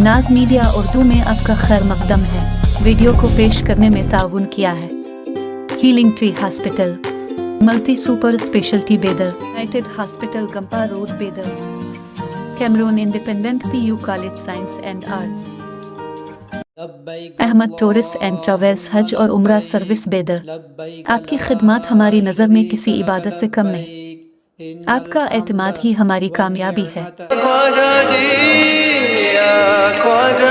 नाज मीडिया उर्दू में आपका खैर मकदम है। वीडियो को पेश करने में ताउन किया है healing tree hospital, multi super speciality Bidar, united hospital Gumpa road Bidar, Cameroon independent PU college science and arts, Ahmed tourist and travels हज और उम्रा सर्विस बेदर। आपकी खिदमत हमारी नज़र में किसी इबादत से कम नहीं। आपका एतमाद ही हमारी कामयाबी है। ख्वाजा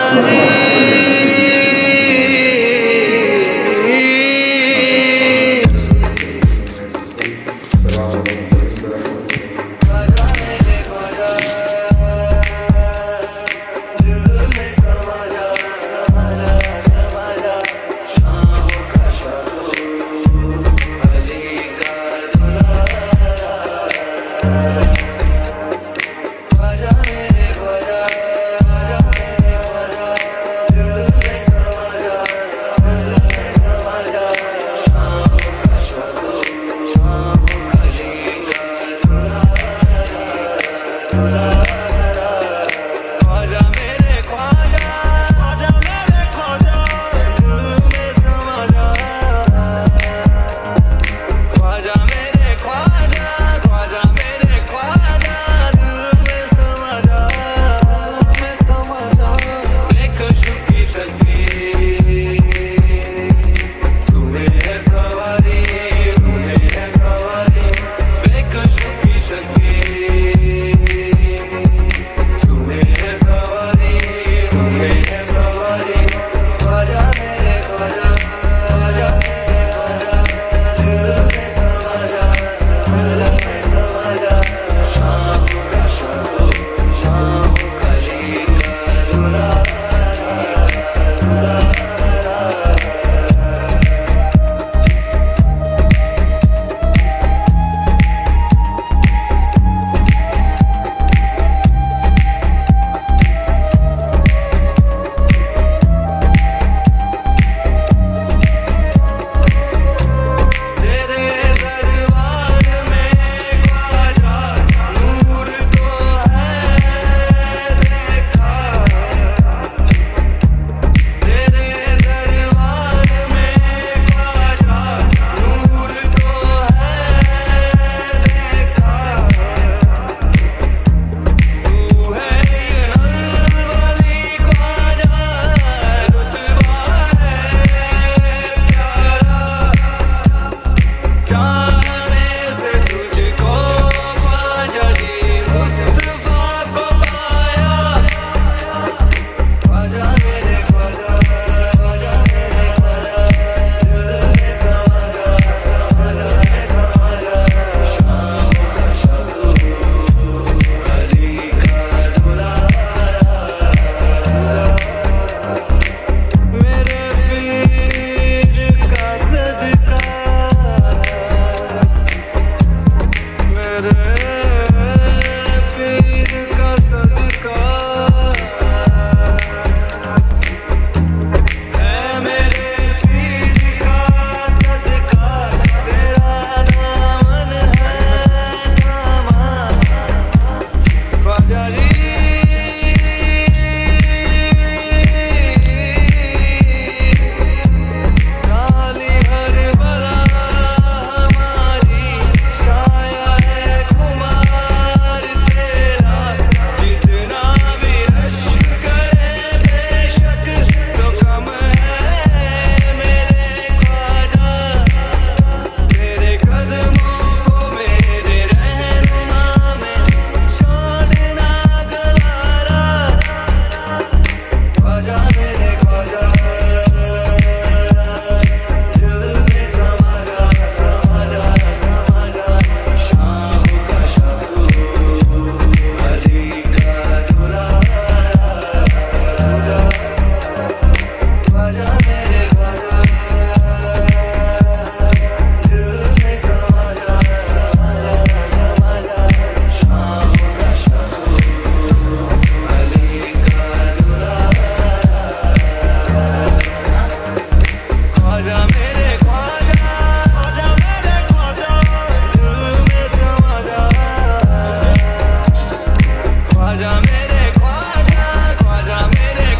मेरे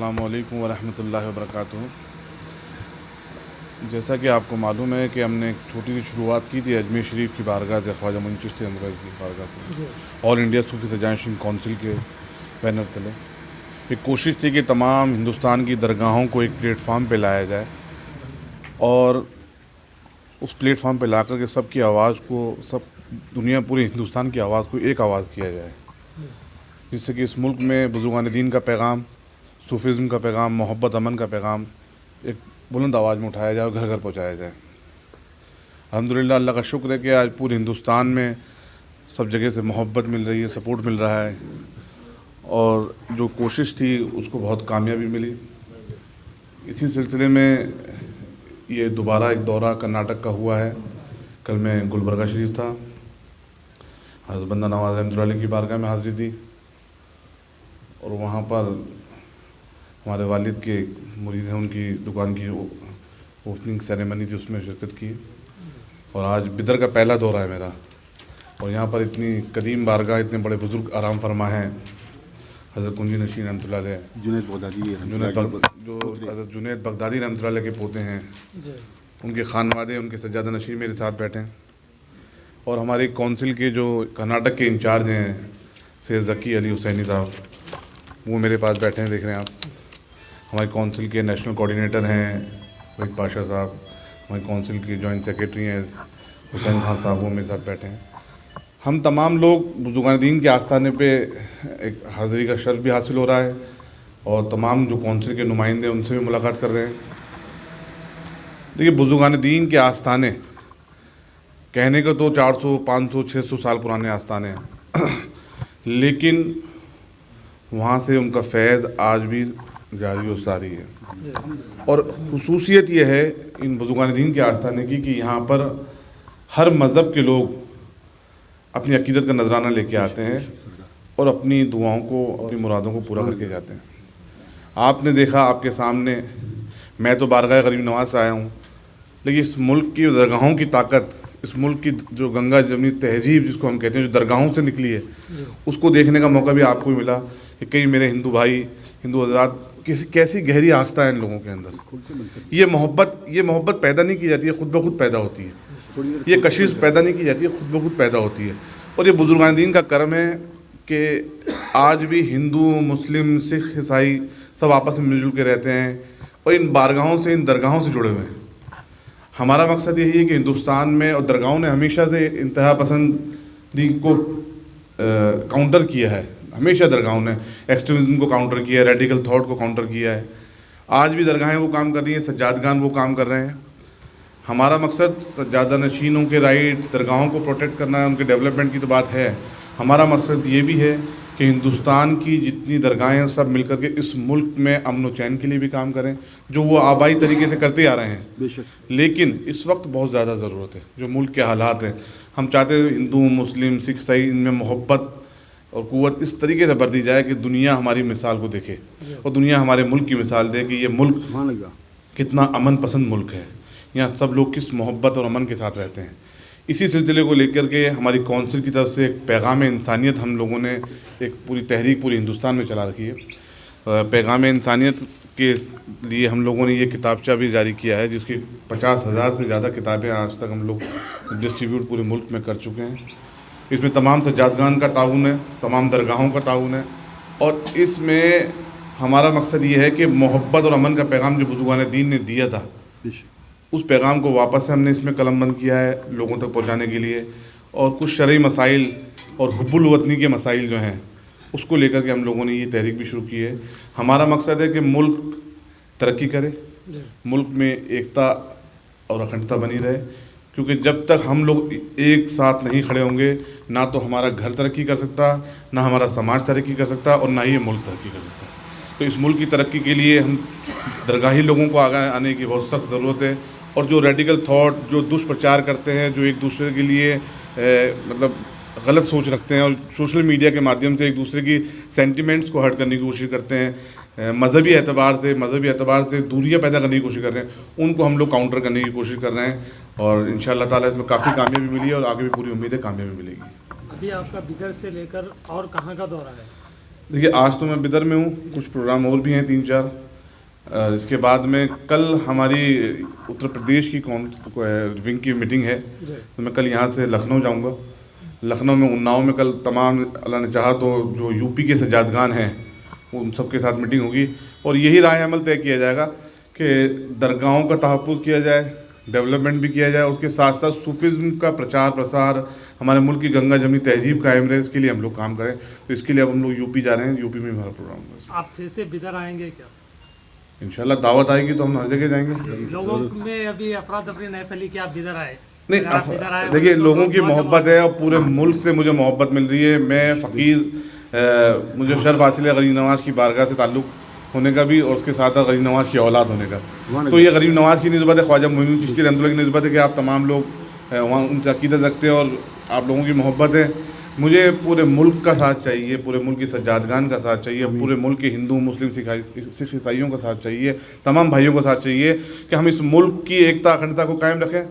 अस्सलामु अलैकुम वरहमतुल्लाहि वबरकातुहू। जैसा कि आपको मालूम है कि हमने एक छोटी सी शुरुआत की थी अजमेर शरीफ की बारगाह से, ख्वाजा मोइन चिश्ती अनवर की बारगाह से, ऑल इंडिया सूफी सजाइशिंग काउंसिल के बैनर तले। एक कोशिश थी कि तमाम हिंदुस्तान की दरगाहों को एक प्लेटफार्म पे लाया जाए और उस प्लेटफार्म पे ला कर के सबकी आवाज़ को, सब दुनिया, पूरे हिंदुस्तान की आवाज़ को एक आवाज़ किया जाए, जिससे कि इस मुल्क में बुजुर्गान दीन का पैगाम, सूफीज़म का पैगाम, मोहब्बत अमन का पैगाम एक बुलंद आवाज़ में उठाया जाए और घर घर पहुँचाया जाए। अल्हम्दुलिल्लाह, अल्लाह का शुक्र है कि आज पूरे हिंदुस्तान में सब जगह से मोहब्बत मिल रही है, सपोर्ट मिल रहा है और जो कोशिश थी उसको बहुत कामयाबी मिली। इसी सिलसिले में ये दोबारा एक दौरा कर्नाटक का हुआ है। कल मैं गुलबर्गा शरीफ था, हज़रत बंदा नवाज़ रहमतुल्लाह की बारगाह में हाज़िरी दी और वहाँ पर हमारे वालिद के मुरीद हैं, उनकी दुकान की ओपनिंग सेरेमनी थी, उसमें शिरकत की। और आज बिदर का पहला दौरा है मेरा और यहाँ पर इतनी कदीम बारगाह, इतने बड़े बुज़ुर्ग आराम फरमा हैं। हज़रत कुंजी नशीन रहमतुल्लाह अलैह, जुनैद बगदादी, जो हज़रत जुनैद बगदादी रहमतुल्लाह अलैह के पोते हैं, उनके खानवादे, उनके सज्जादा नशीन मेरे साथ बैठे हैं। और हमारे काउंसिल के जो कर्नाटक के इंचार्ज हैं सैयद ज़की अली हुसैनी साहब, वो मेरे पास बैठे हैं, देख रहे हैं आप। हमारे काउंसिल के नेशनल कोऑर्डिनेटर हैं वहीद पाशा साहब, हमारे काउंसिल के जॉइंट सेक्रेटरी हैं हुसैन खान साहब, वो मेरे साथ बैठे हैं। हम तमाम लोग बुजुर्गान दीन के आस्थाने पे एक हाज़िरी का शर्फ भी हासिल हो रहा है और तमाम जो काउंसिल के नुमाइंदे उनसे भी मुलाकात कर रहे हैं। देखिए, बुजुर्गान दीन के आस्थाने कहने को तो 400, 500, 600 साल पुराने आस्थाने हैं, लेकिन वहाँ से उनका फैज़ आज भी जारी और सारी है। और खुसूसियत यह है इन बुजुर्गान दीन के आस्थाने की कि यहाँ पर हर मज़हब के लोग अपनी अकीदत का नजराना लेके आते हैं और अपनी दुआओं को, अपनी मुरादों को पूरा करके जाते हैं। आपने देखा, आपके सामने, मैं तो बारगाह गरीब नवाज से आया हूँ, लेकिन इस मुल्क की दरगाहों की ताकत, इस मुल्क की जो गंगा जमनी तहजीब जिसको हम कहते हैं, जो दरगाहों से निकली है, उसको देखने का मौका भी आपको मिला कि कई मेरे हिंदू भाई, हिंदू हज़रात, कैसी गहरी आस्था है इन लोगों के अंदर। ये मोहब्बत पैदा नहीं की जाती है, खुद ब खुद पैदा होती है। ये कशिश पैदा नहीं की जाती है, खुद ब खुद पैदा होती है। और ये बुजुर्गान दीन का करम है कि आज भी हिंदू, मुस्लिम, सिख, ईसाई सब आपस में मिलजुल के रहते हैं और इन बारगाहों से, इन दरगाहों से जुड़े हुए हैं। हमारा मकसद यही है कि हिंदुस्तान में, और दरगाहों ने हमेशा से इंतहा पसंदी को काउंटर किया है, हमेशा दरगाहों ने एक्सट्रीमिज़म को काउंटर किया है, रेडिकल थॉट को काउंटर किया है। आज भी दरगाहें वो काम कर रही हैं, सज्जादगान वो काम कर रहे हैं। हमारा मकसद सज्जादा नशीनों के राइट, दरगाहों को प्रोटेक्ट करना है, उनके डेवलपमेंट की तो बात है। हमारा मकसद ये भी है कि हिंदुस्तान की जितनी दरगाहें हैं सब मिलकर के इस मुल्क में अमन व चैन के लिए भी काम करें, जो वो आबाई तरीके से करते आ रहे हैं। बेशक। लेकिन इस वक्त बहुत ज़्यादा ज़रूरत है, जो मुल्क के हालात हैं। हम चाहते हैं हिंदू, मुस्लिम, सिख, ईसाई, इनमें मोहब्बत और क़ुव्वत इस तरीके से बढ़ती जाए कि दुनिया हमारी मिसाल को देखे और दुनिया हमारे मुल्क की मिसाल दे कि ये मुल्क कितना अमन पसंद मुल्क है, यहाँ सब लोग किस मोहब्बत और अमन के साथ रहते हैं। इसी सिलसिले को लेकर के हमारी काउंसिल की तरफ से एक पैगाम इंसानियत हम लोगों ने एक पूरी तहरीक पूरी हिंदुस्तान में चला रखी है। पैगाम इंसानियत के लिए हम लोगों ने ये किताबचा भी जारी किया है, जिसकी 50,000 से ज़्यादा किताबें आज तक हम लोग डिस्ट्रीब्यूट पूरे मुल्क में कर चुके हैं। इसमें तमाम सज्जादगान का ताउन है, तमाम दरगाहों का ताउन है और इसमें हमारा मकसद ये है कि मोहब्बत और अमन का पैगाम जो बुजुर्गान दीन ने दिया था, उस पैगाम को वापस से हमने इसमें कलमबंद किया है लोगों तक पहुंचाने के लिए। और कुछ शरई मसाइल और हुब्बुल वतनी के मसाइल जो हैं, उसको लेकर के हम लोगों ने ये तहरीक भी शुरू की है। हमारा मकसद है कि मुल्क तरक्की करे, मुल्क में एकता और अखंडता बनी रहे, क्योंकि जब तक हम लोग एक साथ नहीं खड़े होंगे, ना तो हमारा घर तरक्की कर सकता, ना हमारा समाज तरक्की कर सकता और ना ही ये मुल्क तरक्की कर सकता। तो इस मुल्क की तरक्की के लिए हम दरगाही लोगों को आगे आने की बहुत सख्त ज़रूरत है। और जो रेडिकल थॉट, जो दुष्प्रचार करते हैं, जो एक दूसरे के लिए मतलब गलत सोच रखते हैं और सोशल मीडिया के माध्यम से एक दूसरे की सेंटिमेंट्स को हर्ट करने की कोशिश करते हैं, मजहबी एतबार से दूरियां पैदा करने की कोशिश कर रहे हैं, उनको हम लोग काउंटर करने की कोशिश कर रहे हैं। और इंशाअल्लाह ताला इसमें काफ़ी कामयाबी मिली है और आगे भी पूरी उम्मीद है कामयाबी मिलेगी। अभी आपका बिदर से लेकर और कहाँ का दौरा है? देखिए, आज तो मैं बिदर में हूँ, कुछ प्रोग्राम और भी हैं 3-4। इसके बाद में कल हमारी उत्तर प्रदेश की विंग की मीटिंग है, तो मैं कल यहाँ से लखनऊ जाऊँगा। लखनऊ में, उन्नाव में कल तमाम, अल्लाह ने चाहा तो जो यूपी के सज्जादगान हैं उन सबके साथ मीटिंग होगी, और यही राय अमल तय किया जाएगा कि दरगाहों का तहफ़्फ़ुज़ किया जाए, डेवलपमेंट भी किया जाए, उसके साथ साथ सूफिज़्म का प्रचार प्रसार, हमारे मुल्क की गंगा जमनी तहजीब कायम रहे, इसके लिए हम लोग काम करें। तो इसके लिए अब हम लोग यूपी जा रहे हैं, यूपी में हमारा प्रोग्राम होगा। आप फिर से बिदर आएंगे क्या? इंशाल्लाह दावत आएगी तो हम हर जगह जाएंगे। लोगों में अभी अफरा तफरी नहीं फैली कि आप बिदर आए? नहीं, देखिए, लोगों की मोहब्बत है और पूरे मुल्क से मुझे मोहब्बत मिल रही है। मैं फ़कीर, मुझे शर्फ हासिल है गरीब नवाज़ की बारगाह से ताल्लुक़ होने का भी, और उसके साथ साथ गरीब नवाज़ की औलाद होने का। तो ये गरीब नवाज़ की निस्बत है, ख्वाजा मोइनुद्दीन चिश्ती रहमतुल्लाह की निस्बत है कि आप तमाम लोग वहाँ उनसे अक़ीदत रखते हैं और आप लोगों की मोहब्बत है। मुझे पूरे मुल्क का साथ चाहिए, पूरे मुल्क की सज्जादगान का साथ चाहिए, पूरे मुल्क के हिंदू मुस्लिम सिख ईसाइयों का साथ चाहिए, तमाम भाइयों का साथ चाहिए कि हम इस मुल्क की एकता अखंडता को कायम रखें।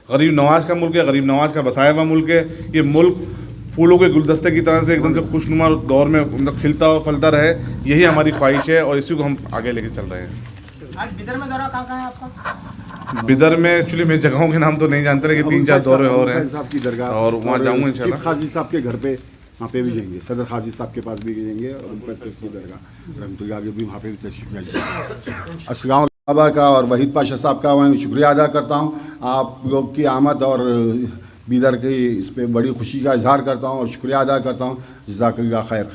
गरीब नवाज़ का मुल्क है, गरीब नवाज़ का बसाया हुआ मुल्क है। ये मुल्क फूलों के गुलदस्ते की तरह से एकदम से खुशनुमा दौर में मतलब खिलता और फलता रहे, यही हमारी ख्वाहिश है और इसी को हम आगे लेके चल रहे हैं। आज बिदर में दौरा कहाँ है आपका? बिदर में एक्चुअली मैं जगहों के नाम तो नहीं जानते, लेकिन 3-4 दौरे हो रहे हैं और वहाँ जाऊँगा इंशाल्लाह। खाजी साहब के घर पे वहाँ पे भी जाएंगे, सदर खाजी साहब के पास भी जाएंगे और उन पर की दरगाह रहमतुल्लाह आगे भी वहाँ पे भी तशरीफ लाएंगे। अस्सलाम बाबा का और वहीद पाशा साहब का मैं शुक्रिया अदा करता हूँ। आप लोग की आमद और बिदर की इस पर बड़ी खुशी का इजहार करता हूँ और शुक्रिया अदा करता हूँ। जज़ाकल्लाह खैर।